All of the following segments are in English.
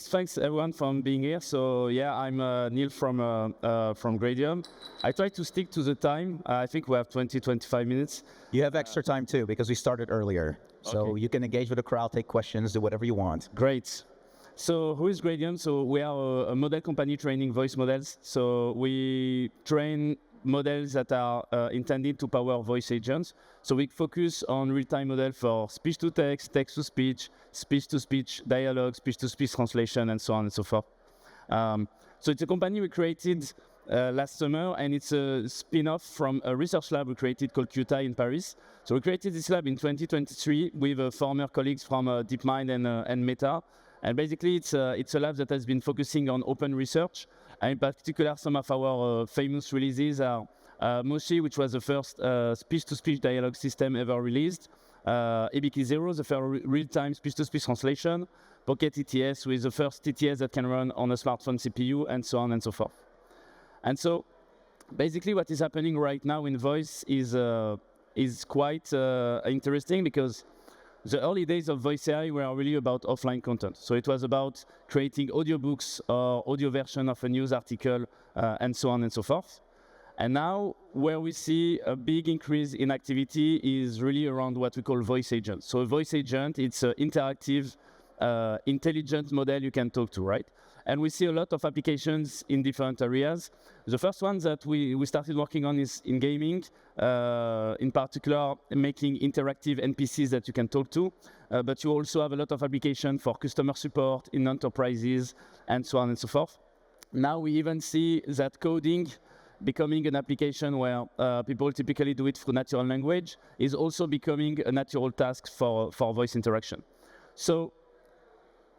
thanks everyone for being here. So yeah, I'm Neil from Gradium. I try to stick to the time. I think we have 20-25 minutes. You have extra time too, because we started earlier. So Okay. you can engage with the crowd, take questions, do whatever you want. Great. So who is Gradium? So we are a model company training voice models. So we train models that are intended to power voice agents. So we focus on real-time model for speech-to-text, text-to-speech, speech-to-speech dialogue, speech-to-speech translation, and so on and so forth. So it's a company we created last summer, and it's a spin-off from a research lab we created called QTA in Paris. So we created this lab in 2023 with former colleagues from DeepMind and Meta. And basically, it's a lab that has been focusing on open research. And in particular, some of our famous releases are Moshi, which was the first speech-to-speech dialogue system ever released. ABK Zero, the first real-time speech-to-speech translation. Pocket ETS, with the first TTS that can run on a smartphone CPU, and so on and so forth. And so, basically, what is happening right now in voice is quite interesting, because the early days of voice AI were really about offline content. So it was about creating audiobooks or audio version of a news article, and so on and so forth. And now, where we see a big increase in activity is really around what we call voice agents. So a voice agent, it's an interactive, intelligent model you can talk to, right? And we see a lot of applications in different areas. The first one that we started working on is in gaming, in particular making interactive NPCs that you can talk to. But you also have a lot of application for customer support in enterprises, and so on and so forth. Now we even see that coding becoming an application where people typically do it through natural language is also becoming a natural task for voice interaction. So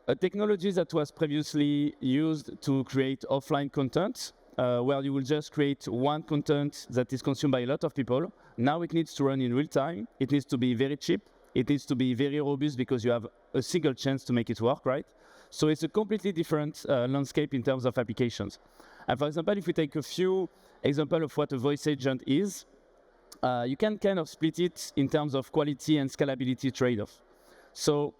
a technology that was previously used to create offline content, where you will just create one content that is consumed by a lot of people, now it needs to run in real time. It needs to be very cheap. It needs to be very robust, because you have a single chance to make it work, right? So it's a completely different landscape in terms of applications. And for example, if we take a few examples of what a voice agent is, you can kind of split it in terms of quality and scalability trade-off. So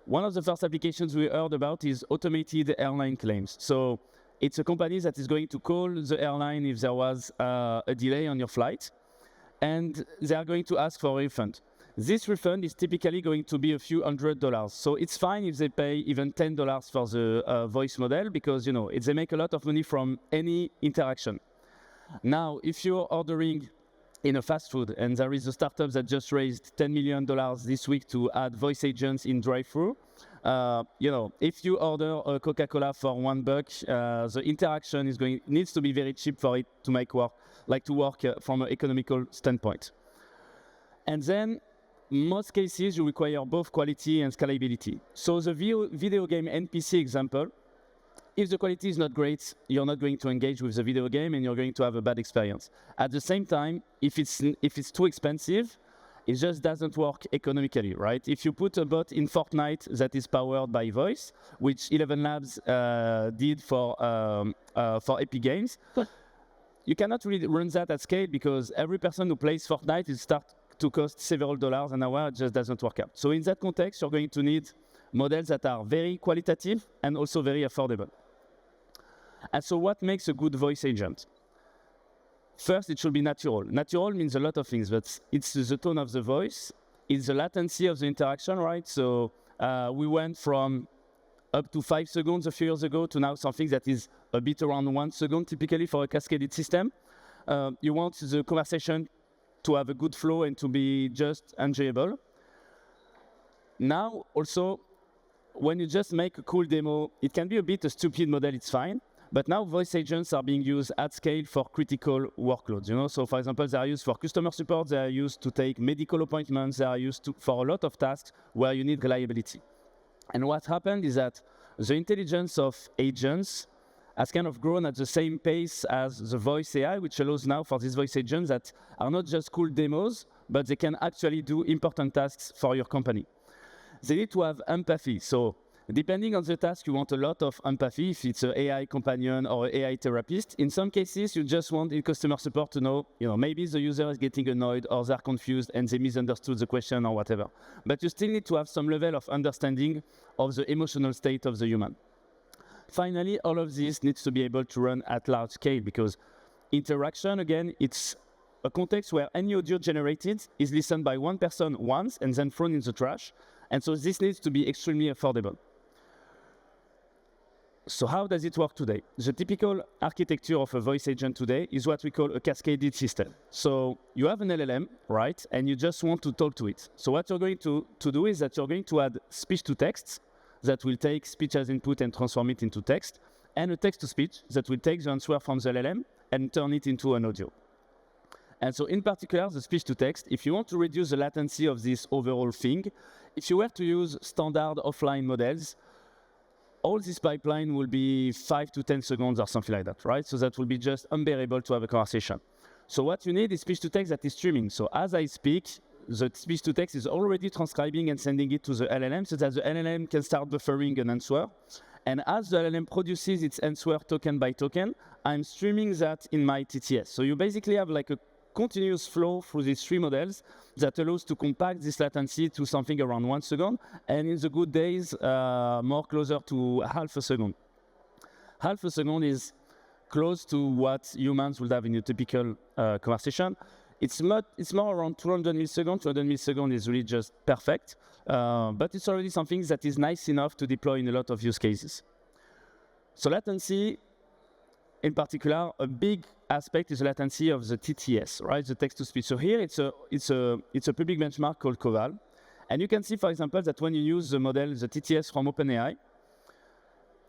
one of the first applications we heard about is automated airline claims. So it's a company that is going to call the airline if there was a delay on your flight, and they are going to ask for a refund. This refund is typically going to be a few $100s. So it's fine if they pay even $10 for the voice model, because they make a lot of money from any interaction. Now, if you're ordering in a fast food, and there is a startup that just raised $10 million this week to add voice agents in drive-thru, if you order a Coca-Cola for $1, the interaction needs to be very cheap for it to make work, from an economical standpoint. And then, most cases, you require both quality and scalability. So the video game NPC example, if the quality is not great, you're not going to engage with the video game, and you're going to have a bad experience. At the same time, if it's too expensive, it just doesn't work economically, right? If you put a bot in Fortnite that is powered by voice, which 11 Labs did for Epic Games, you cannot really run that at scale, because every person who plays Fortnite will start to cost several dollars an hour. It just doesn't work out. So in that context, you're going to need models that are very qualitative and also very affordable. And so what makes a good voice agent? First, it should be natural. Natural means a lot of things, but it's the tone of the voice, it's the latency of the interaction, right? So we went from up to 5 seconds a few years ago to now something that is a bit around 1 second, typically for a cascaded system. You want the conversation to have a good flow and to be just enjoyable. Now, also, when you just make a cool demo, it can be a bit a stupid model, it's fine. But now voice agents are being used at scale for critical workloads. So for example, they are used for customer support, they are used to take medical appointments, they are used for a lot of tasks where you need reliability. And what happened is that the intelligence of agents has kind of grown at the same pace as the voice AI, which allows now for these voice agents that are not just cool demos, but they can actually do important tasks for your company. They need to have empathy. So depending on the task, you want a lot of empathy, if it's an AI companion or an AI therapist. In some cases, you just want in customer support to know, maybe the user is getting annoyed or they're confused and they misunderstood the question or whatever. But you still need to have some level of understanding of the emotional state of the human. Finally, all of this needs to be able to run at large scale because interaction, again, it's a context where any audio generated is listened by one person once and then thrown in the trash. And so this needs to be extremely affordable. So how does it work today? The typical architecture of a voice agent today is what we call a cascaded system. So you have an LLM, right? And you just want to talk to it. So what you're going to do is that you're going to add speech to text that will take speech as input and transform it into text, and a text to speech that will take the answer from the LLM and turn it into an audio. And so in particular, the speech to text, if you want to reduce the latency of this overall thing, if you were to use standard offline models, all this pipeline will be 5 to 10 seconds or something like that, right? So that will be just unbearable to have a conversation. So what you need is speech to text that is streaming. So as I speak, the speech to text is already transcribing and sending it to the LLM so that the LLM can start buffering an answer. And as the LLM produces its answer token by token, I'm streaming that in my TTS. So you basically have like a continuous flow through these three models that allows to compact this latency to something around 1 second, and in the good days, more closer to half a second. Half a second is close to what humans would have in a typical conversation. It's more around 200 milliseconds. 200 milliseconds is really just perfect, but it's already something that is nice enough to deploy in a lot of use cases. So latency, in particular, a big aspect is the latency of the TTS, right? The text-to-speech. So here it's a public benchmark called Coval, and you can see, for example, that when you use the model, the TTS from OpenAI,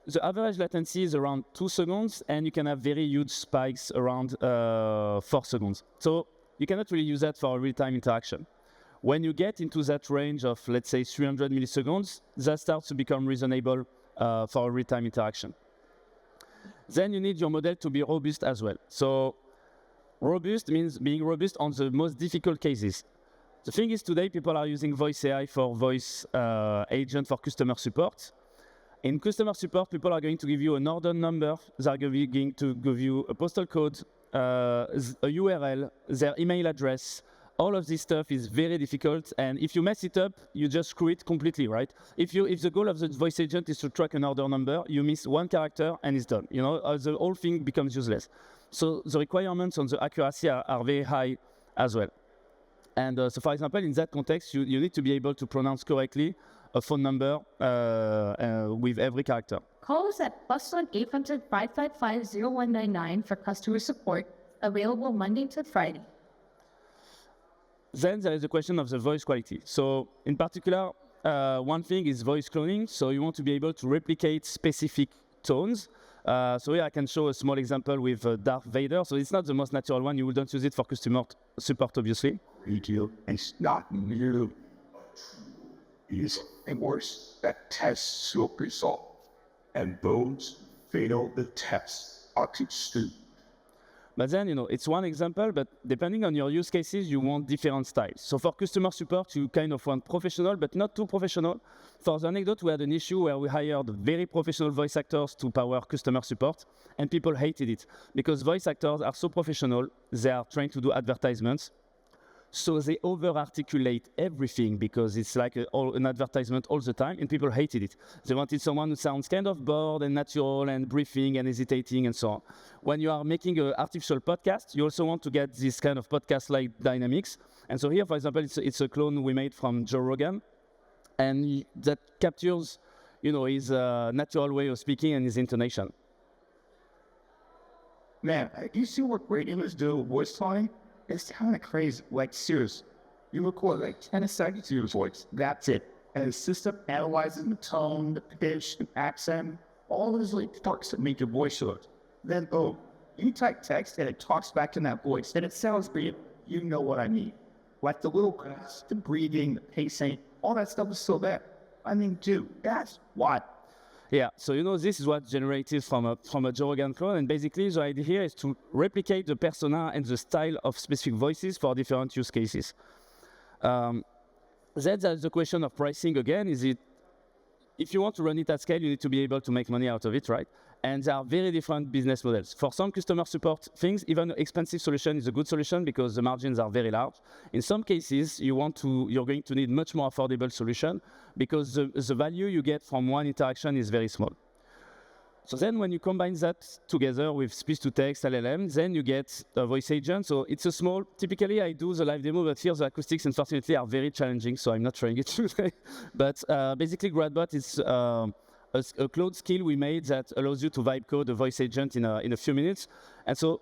the average latency is around 2 seconds, and you can have very huge spikes around 4 seconds. So you cannot really use that for a real-time interaction. When you get into that range of, let's say, 300 milliseconds, that starts to become reasonable for a real-time interaction. Then you need your model to be robust as well. So robust means being robust on the most difficult cases. The thing is today people are using voice AI for voice agent for customer support. In customer support, people are going to give you an order number, they are going to give you a postal code, a URL, their email address. All of this stuff is very difficult, and if you mess it up, you just screw it completely, right? If the goal of the voice agent is to track an order number, you miss one character and it's done. You know, the whole thing becomes useless. So the requirements on the accuracy are very high as well. And so, for example, in that context, you need to be able to pronounce correctly a phone number with every character. Call us at +1 800 555 0199 for customer support, available Monday to Friday. Then there is the question of the voice quality. So in particular, one thing is voice cloning. So you want to be able to replicate specific tones. So here I can show a small example with Darth Vader. So it's not the most natural one. You wouldn't use it for customer support, obviously. It's not new. It's a worse that tests will result, and those fail the test are too stupid. But then, you know, it's one example, but depending on your use cases, you want different styles. So for customer support, you kind of want professional, but not too professional. For the anecdote, we had an issue where we hired very professional voice actors to power customer support, and people hated it because voice actors are so professional, they are trying to do advertisements. So they over-articulate everything because it's like an advertisement all the time, and people hated it. They wanted someone who sounds kind of bored and natural and breathing and hesitating and so on. When you are making an artificial podcast, you also want to get this kind of podcast-like dynamics. And so here, for example, it's a clone we made from Joe Rogan, and that captures, you know, his natural way of speaking and his intonation. Man, you see what Gradium is doing with voice cloning? It's kind of crazy. Like, serious. You record like 10 seconds to your voice. That's it. And the system analyzes the tone, the pitch, the accent, all those like parts that make your voice short. Then, oh, you type text and it talks back in that voice. And it sounds great. You know what I mean. Like the little grass, the breathing, the pacing, all that stuff is still there. I mean, dude, that's what. Yeah, so you know, this is what's generated from a Joe Rogan clone, and basically the idea here is to replicate the persona and the style of specific voices for different use cases. Then there's the question of pricing again. If you want to run it at scale, you need to be able to make money out of it, right? And there are very different business models. For some customer support things, even an expensive solution is a good solution because the margins are very large. In some cases, you're going to need much more affordable solution because the value you get from one interaction is very small. So then when you combine that together with speech-to-text LLM, then you get a voice agent. So it's a small, typically I do the live demo, but here the acoustics unfortunately are very challenging, so I'm not trying it today. But basically GradBot is a cloud skill we made that allows you to vibe code a voice agent in a few minutes. And so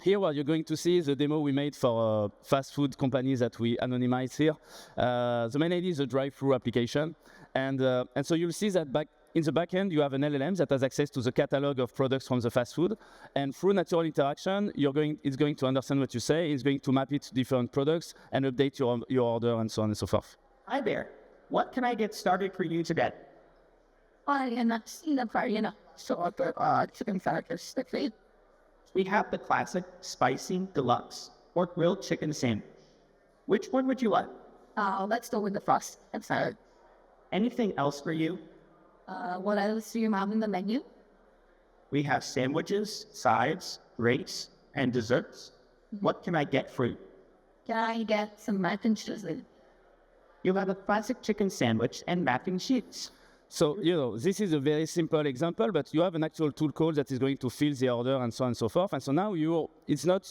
here what you're going to see is the demo we made for fast food companies that we anonymize here. The main idea is a drive-through application. And so you'll see that in the back end, you have an LLM that has access to the catalog of products from the fast food. And through natural interaction, it's going to understand what you say. It's going to map it to different products and update your order and so on and so forth. Hi there. What can I get started for you today? Chicken fingers. We have the classic spicy deluxe or grilled chicken sandwich. Which one would you like? Let's go with the frost. I'm sorry. Anything else for you? What else do you have in the menu? We have sandwiches, sides, grapes, and desserts. What can I get for you? Can I get some mac and cheese? You have a classic chicken sandwich and mac and cheese. So, this is a very simple example, but you have an actual tool call that is going to fill the order and so on and so forth. And so now it's not,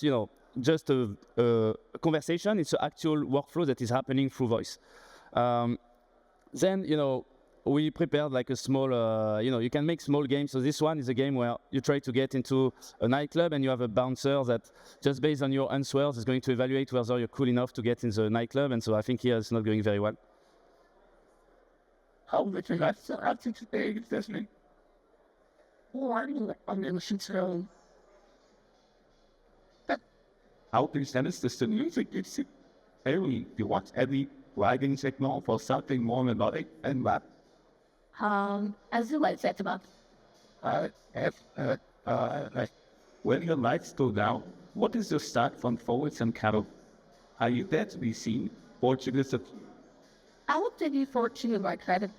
just a conversation, it's an actual workflow that is happening through voice. Then, we prepared like a small, you can make small games. So this one is a game where you try to get into a nightclub and you have a bouncer that just based on your answers is going to evaluate whether you're cool enough to get in the nightclub. And so I think here it's not going very well. How much is that? So I think today is listening. I'm listening to how to send us the music. It's every you want every writing signal for something more melodic and that. As you like that about. When your lights go down, what is your start from forwards and cattle? Are you there to be seen? Portuguese. I will take you for two like credit.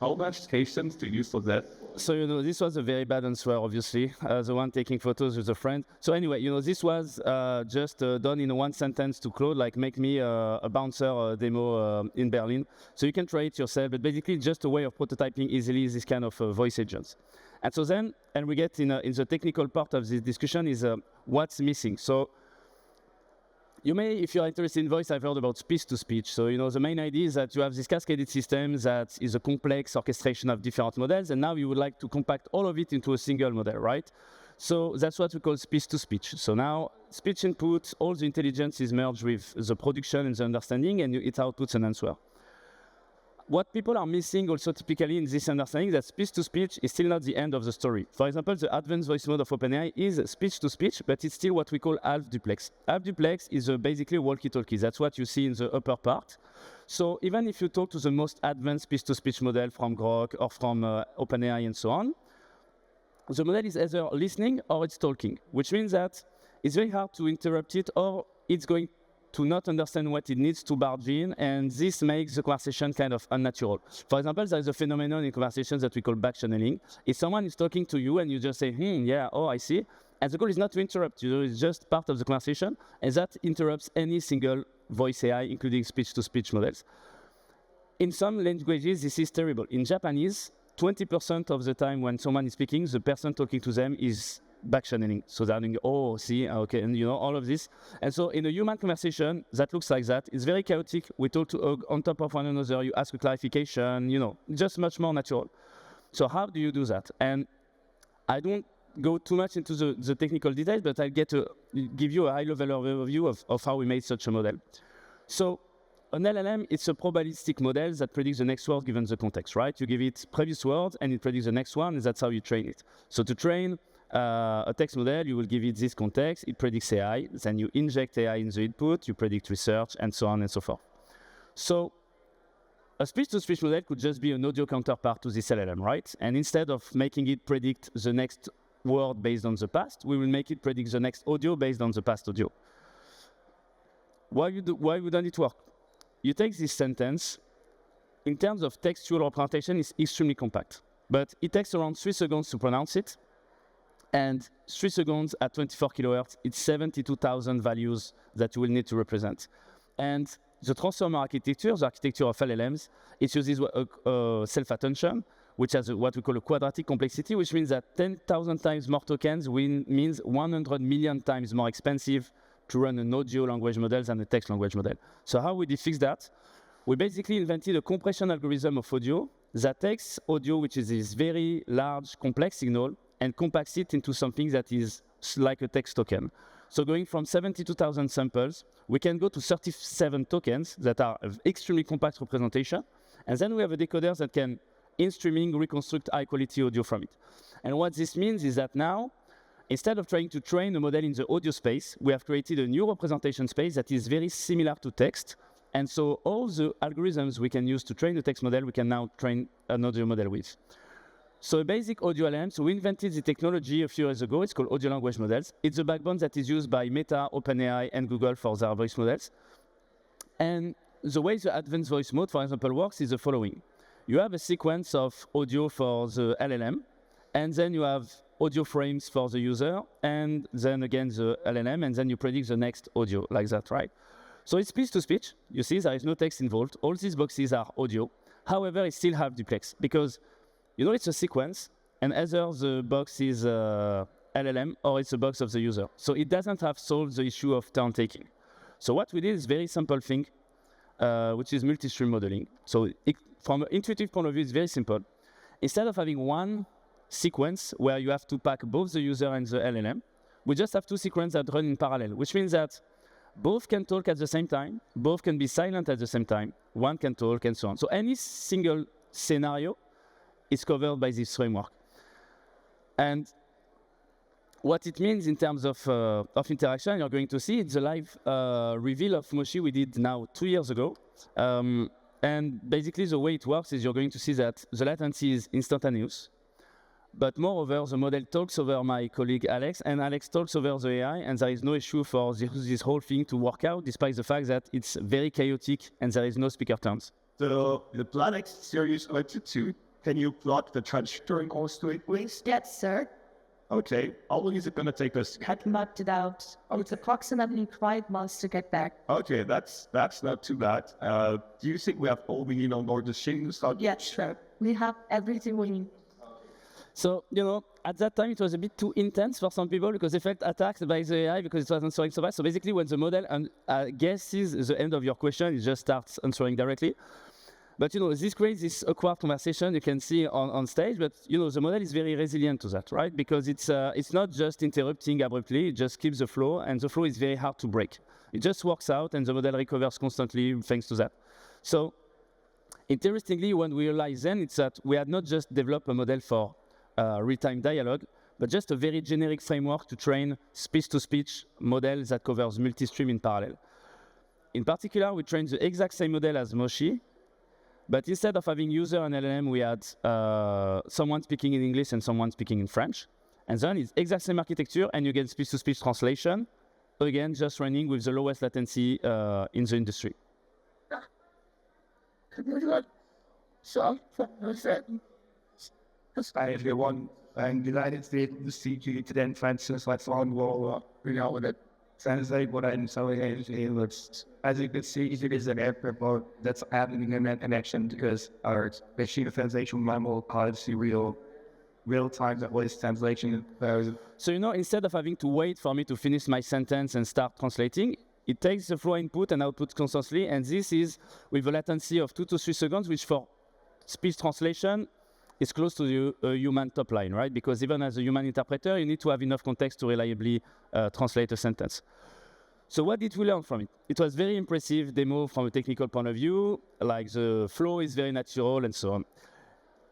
How much patience do you use for that? So, this was a very bad answer, obviously, the one taking photos with a friend. So anyway, this was just done in one sentence to Claude, like make me a bouncer demo in Berlin. So you can try it yourself, but basically just a way of prototyping easily this kind of voice agents. And so then, and we get in the technical part of this discussion is what's missing. So you may, if you're interested in voice, I've heard about speech-to-speech. So, the main idea is that you have this cascaded system that is a complex orchestration of different models, and now you would like to compact all of it into a single model, right? So that's what we call speech-to-speech. So now, speech input, all the intelligence is merged with the production and the understanding, and it outputs an answer. What people are missing also typically in this understanding that speech-to-speech is still not the end of the story. For example, the advanced voice mode of OpenAI is speech-to-speech, but it's still what we call half-duplex. Half-duplex is basically walkie-talkie. That's what you see in the upper part. So even if you talk to the most advanced speech-to-speech model from Grok or from OpenAI and so on, the model is either listening or it's talking, which means that it's very hard to interrupt it or it's going to not understand what it needs to barge in, and this makes the conversation kind of unnatural. For example, there is a phenomenon in conversations that we call back channeling. If someone is talking to you and you just say, yeah, oh, I see, and the goal is not to interrupt you, it's just part of the conversation, and that interrupts any single voice AI, including speech-to-speech models. In some languages, this is terrible. In Japanese, 20% of the time when someone is speaking, the person talking to them is back channeling. So they're doing, oh, see, okay, and all of this. And so in a human conversation, that looks like that. It's very chaotic. We talk on top of one another. You ask a clarification, just much more natural. So how do you do that? And I don't go too much into the technical details, but I'll give you a high-level overview of how we made such a model. So an LLM, it's a probabilistic model that predicts the next word given the context, right? You give it previous words, and it predicts the next one, and that's how you train it. So to train a text model, you will give it this context, it predicts AI, then you inject AI in the input, you predict research, and so on and so forth. So a speech-to-speech model could just be an audio counterpart to this LLM, right? And instead of making it predict the next word based on the past, we will make it predict the next audio based on the past audio. Why wouldn't it work? You take this sentence, in terms of textual representation, it's extremely compact, but it takes around 3 seconds to pronounce it, and 3 seconds at 24 kilohertz, it's 72,000 values that you will need to represent. And the transformer architecture, the architecture of LLMs, it uses self-attention, which has what we call a quadratic complexity, which means that 10,000 times more tokens means 100 million times more expensive to run an audio language model than a text language model. So how we did fix that? We basically invented a compression algorithm of audio that takes audio, which is this very large, complex signal, and compacts it into something that is like a text token. So going from 72,000 samples, we can go to 37 tokens that are extremely compact representation. And then we have a decoder that can, in streaming, reconstruct high-quality audio from it. And what this means is that now, instead of trying to train a model in the audio space, we have created a new representation space that is very similar to text. And so all the algorithms we can use to train the text model, we can now train an audio model with. So a basic audio LLM, so we invented the technology a few years ago. It's called audio language models. It's a backbone that is used by Meta, OpenAI, and Google for their voice models. And the way the advanced voice mode, for example, works is the following. You have a sequence of audio for the LLM, and then you have audio frames for the user, and then again the LLM, and then you predict the next audio, like that, right? So it's speech-to-speech. You see, there is no text involved. All these boxes are audio. However, it still have duplex, because you know it's a sequence, and either the box is LLM or it's a box of the user. So it doesn't have solved the issue of turn-taking. So what we did is very simple thing, which is multi-stream modeling. So from an intuitive point of view, it's very simple. Instead of having one sequence where you have to pack both the user and the LLM, we just have two sequences that run in parallel, which means that both can talk at the same time, both can be silent at the same time, one can talk, and so on. So any single scenario is covered by this framework. And what it means in terms of interaction, you're going to see it's a live reveal of Moshi we did now 2 years ago. And basically the way it works is you're going to see that the latency is instantaneous. But moreover, the model talks over my colleague Alex, and Alex talks over the AI, and there is no issue for this whole thing to work out, despite the fact that it's very chaotic and there is no speaker turns. So the Planet series altitude, can you plot the trajectory course to it, please? Yes, sir. Okay. How long is it going to take us? I mapped it out. It's approximately 5 months to get back. Okay, that's not too bad. Do you think we have all we need on board the ship to start? Yes, sir. We have everything we need. So, you know, at that time, it was a bit too intense for some people because they felt attacked by the AI because it was answering so fast. So basically, when the model guesses the end of your question, it just starts answering directly. But, you know, this creates this awkward conversation you can see on stage. But, you know, the model is very resilient to that, right? Because it's not just interrupting abruptly. It just keeps the flow, and the flow is very hard to break. It just works out, and the model recovers constantly thanks to that. So, interestingly, when we realized then, it's that we had not just developed a model for real-time dialogue, but just a very generic framework to train speech-to-speech model that covers multi-stream in parallel. In particular, we trained the exact same model as Moshi, but instead of having user and LLM, we had someone speaking in English and someone speaking in French. And then it's exact same architecture, and you get speech-to-speech translation, again, just running with the lowest latency in the industry. Everyone and the United States the CG to then Francis like phone will with it translate what I'm saying as you can see it is an airport that's happening in that connection because our machine translation memo policy real time that was translation. So, you know, instead of having to wait for me to finish my sentence and start translating, it takes the flow input and output constantly, and this is with a latency of 2 to 3 seconds, which for speech translation is close to the human top line, right? Because even as a human interpreter, you need to have enough context to reliably translate a sentence. So what did we learn from it? It was very impressive demo from a technical point of view, like the flow is very natural and so on.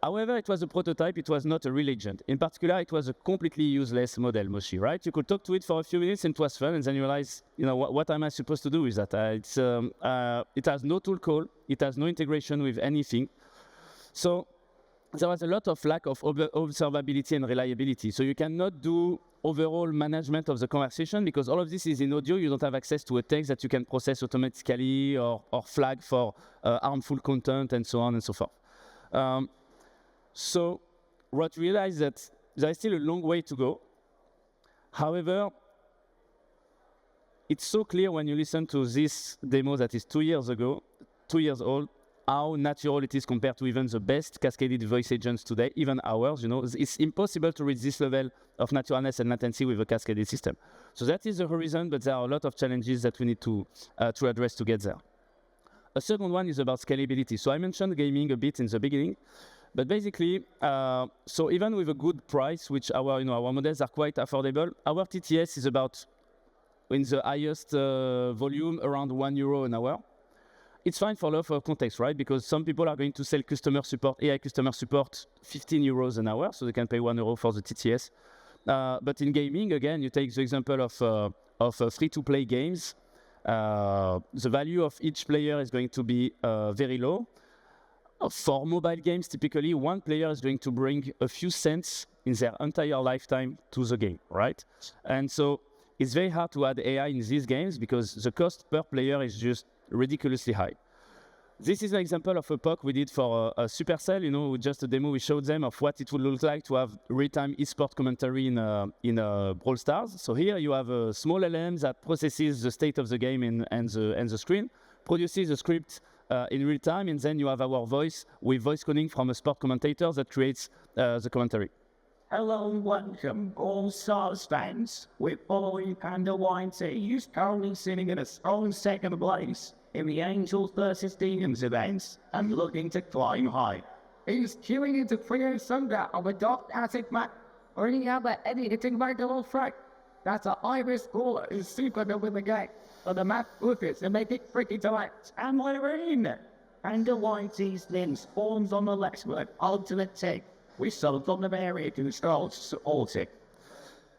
However, it was a prototype, it was not a real agent. In particular, it was a completely useless model, Moshi, right? You could talk to it for a few minutes and it was fun, and then you realize, you know, what am I supposed to do with that? It has no tool call, it has no integration with anything. So there was a lot of lack of observability and reliability. So you cannot do overall management of the conversation because all of this is in audio. You don't have access to a text that you can process automatically or flag for harmful content and so on and so forth. So what we realized that there is still a long way to go. However, it's so clear when you listen to this demo that is 2 years old, how natural it is compared to even the best cascaded voice agents today, even ours. It's impossible to reach this level of naturalness and latency with a cascaded system. So that is the horizon, but there are a lot of challenges that we need to address to get there. A second one is about scalability. So I mentioned gaming a bit in the beginning, but basically, so even with a good price, which our models are quite affordable, our TTS is about, in the highest volume, around €1 an hour. It's fine for a lot of context, right? Because some people are going to sell customer support, AI customer support, €15 an hour, so they can pay €1 for the TTS. But in gaming, again, you take the example of free-to-play games. The value of each player is going to be very low. For mobile games, typically, one player is going to bring a few cents in their entire lifetime to the game, right? And so it's very hard to add AI in these games because the cost per player is just ridiculously high. This is an example of a POC we did for Supercell, just a demo we showed them of what it would look like to have real-time eSport commentary in Brawl Stars. So here you have a small LLM that processes the state of the game and the screen, produces a script in real time, and then you have our voice with voice coding from a sport commentator that creates the commentary. Hello and welcome, all Stars fans. We're following Panda YT, who's currently sitting in a strong second place in the Angels vs Demons events and looking to climb high. He's queuing into Frio Sunga of a dark attic map, earning out that Eddie hitting by the little frag. That's a Irish caller who's super good with the game, but the map flippers and make it tricky to act. And we're in. Panda YT's limbs forms on the leftward ultimate take. We sold on the area to the stars to support it.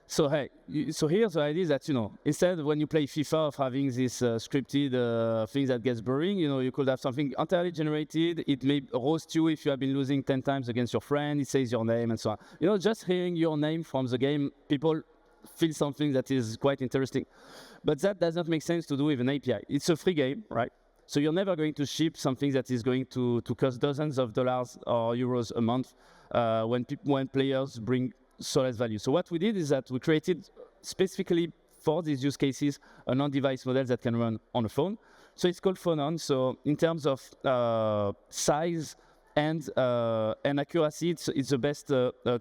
So hey, so here's the idea that, instead when you play FIFA of having this scripted thing that gets boring, you could have something entirely generated. It may roast you if you have been losing 10 times against your friend. It says your name and so on. Just hearing your name from the game, people feel something that is quite interesting. But that does not make sense to do with an API. It's a free game, right? So you're never going to ship something that is going to cost dozens of dollars or euros a month when players bring solid value. So what we did is that we created specifically for these use cases an on-device model that can run on a phone. So it's called phone on. So in terms of size and accuracy, it's the best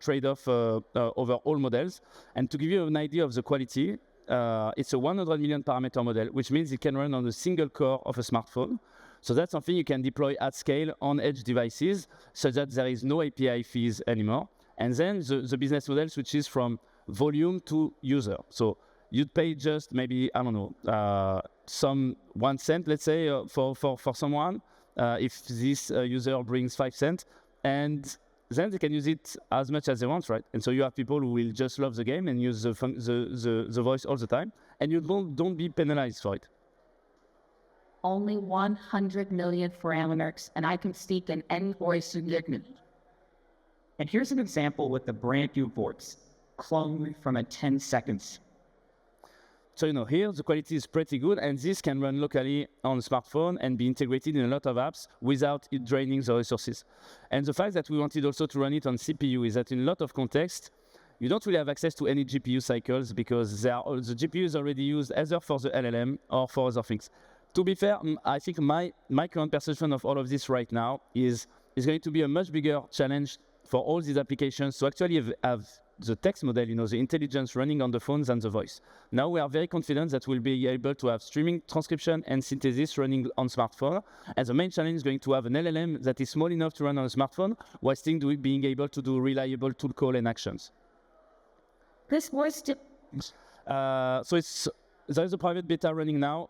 trade-off over all models. And to give you an idea of the quality, it's a 100 million parameter model, which means it can run on a single core of a smartphone. So that's something you can deploy at scale on edge devices so that there is no API fees anymore. And then the business model switches from volume to user. So you'd pay just maybe, I don't know, some 1 cent, let's say, for someone, if this user brings 5 cents, and then they can use it as much as they want, right? And so you have people who will just love the game and use the voice all the time, and you don't be penalized for it. Only 100 million parameters, and I can speak in any voice you give me. And here's an example with the brand new voice, cloned from a 10 seconds. So, here the quality is pretty good, and this can run locally on a smartphone and be integrated in a lot of apps without it draining the resources. And the fact that we wanted also to run it on CPU is that in a lot of contexts, you don't really have access to any GPU cycles because the GPU is already used either for the LLM or for other things. To be fair, I think my current perception of all of this right now is going to be a much bigger challenge for all these applications to actually have the text model, the intelligence running on the phones and the voice. Now we are very confident that we'll be able to have streaming, transcription, and synthesis running on smartphone. And the main challenge is going to have an LLM that is small enough to run on a smartphone while still being able to do reliable tool call and actions. This voice There's a private beta running now.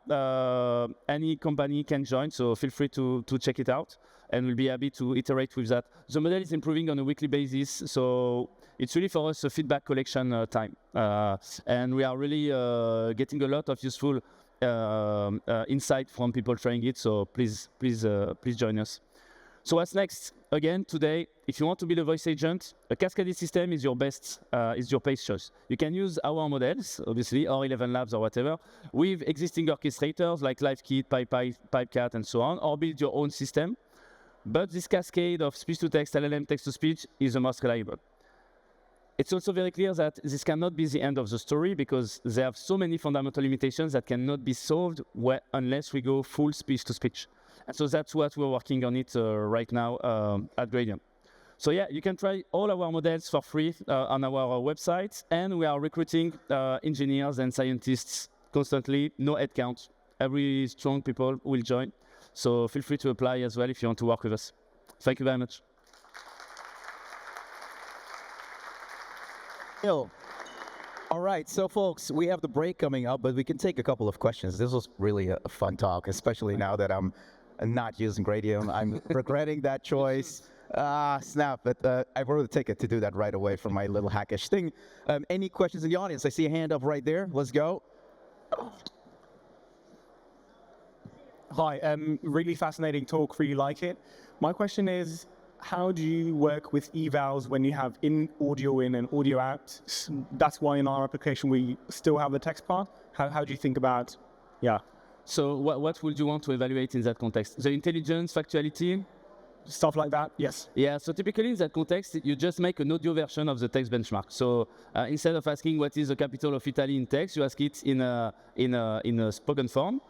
Any company can join, so feel free to check it out, and we'll be happy to iterate with that. The model is improving on a weekly basis, so it's really for us a feedback collection time. And we are really getting a lot of useful insight from people trying it, so please join us. So what's next? Again, today, if you want to build a voice agent, a cascaded system is your best choice. You can use our models, obviously, or 11 Labs or whatever, with existing orchestrators like LiveKit, Pipecat, and so on, or build your own system. But this cascade of speech-to-text, LLM text-to-speech is the most reliable. it's also very clear that this cannot be the end of the story because there have so many fundamental limitations that cannot be solved unless we go full speech-to-speech. And so that's what we're working on it right now at Gradium. So yeah, you can try all our models for free on our website, and we are recruiting engineers and scientists constantly, no headcount. Every strong people will join. So feel free to apply as well if you want to work with us. Thank you very much. Neil. All right, so folks, we have the break coming up, but we can take a couple of questions. This was really a fun talk, especially now that I'm not using Gradium. I'm regretting that choice. Snap, but I wrote a ticket to do that right away for my little hackish thing. Any questions in the audience? I see a hand up right there. Let's go. Hi, really fascinating talk, really like it. My question is, how do you work with evals when you have audio in and audio out? That's why in our application we still have the text part. How do you think about, yeah? So what would you want to evaluate in that context? The intelligence, factuality? Stuff like that, yes. Yeah, so typically in that context, you just make an audio version of the text benchmark. So instead of asking what is the capital of Italy in text, you ask it in a spoken form.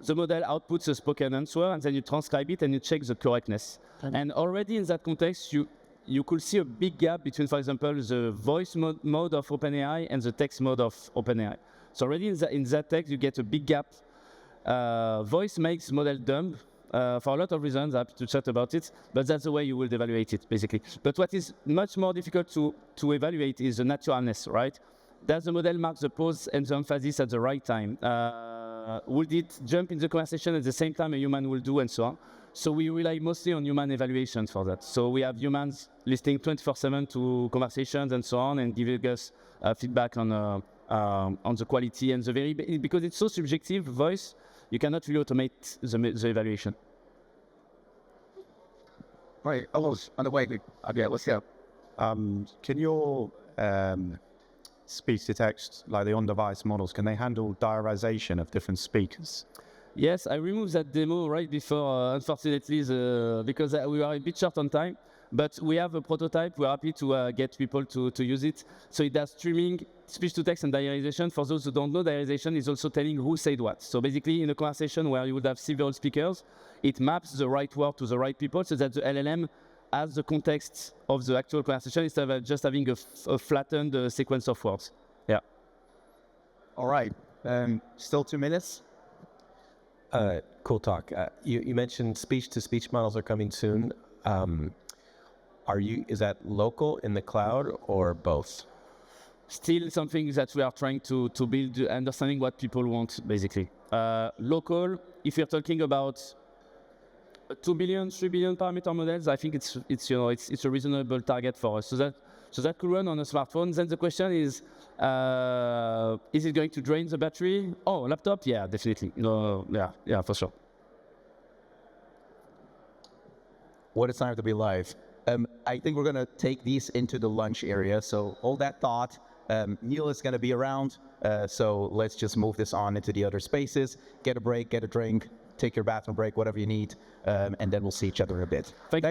The model outputs a spoken answer, and then you transcribe it and you check the correctness. And already in that context, you could see a big gap between, for example, the voice mode of OpenAI and the text mode of OpenAI. So already in that text, you get a big gap. Voice makes model dumb for a lot of reasons. I'm happy to chat about it, but that's the way you will evaluate it, basically. But what is much more difficult to evaluate is the naturalness, right? Does the model mark the pause and the emphasis at the right time? Would it jump in the conversation at the same time a human will do, and so on? So we rely mostly on human evaluations for that. So we have humans listening 24/7 to conversations and so on, and giving us feedback on the quality and because it's so subjective, voice, you cannot really automate the evaluation. Right, almost on the way. Okay, let's go. Can your speech-to-text, like the on-device models, can they handle diarization of different speakers? Yes, I removed that demo right before, unfortunately, because we are a bit short on time. But we have a prototype. We're happy to get people to use it. So it does streaming, speech-to-text, and diarization. For those who don't know, diarization is also telling who said what. So basically, in a conversation where you would have several speakers, it maps the right word to the right people so that the LLM has the context of the actual conversation instead of just having a flattened sequence of words. Yeah. All right, still 2 minutes. Cool talk. You mentioned speech-to-speech models are coming soon. Is that local in the cloud or both? Still something that we are trying to build, understanding what people want, basically. Local, if you're talking about 2 billion, 3 billion parameter models, I think it's a reasonable target for us. So that could run on a smartphone. Then the question is it going to drain the battery? Oh, laptop? Yeah, definitely. No, yeah, for sure. What a time to be live. I think we're going to take these into the lunch area. So hold that thought. Neil is going to be around. So let's just move this on into the other spaces. Get a break, get a drink, take your bathroom break, whatever you need. And then we'll see each other in a bit. Thanks.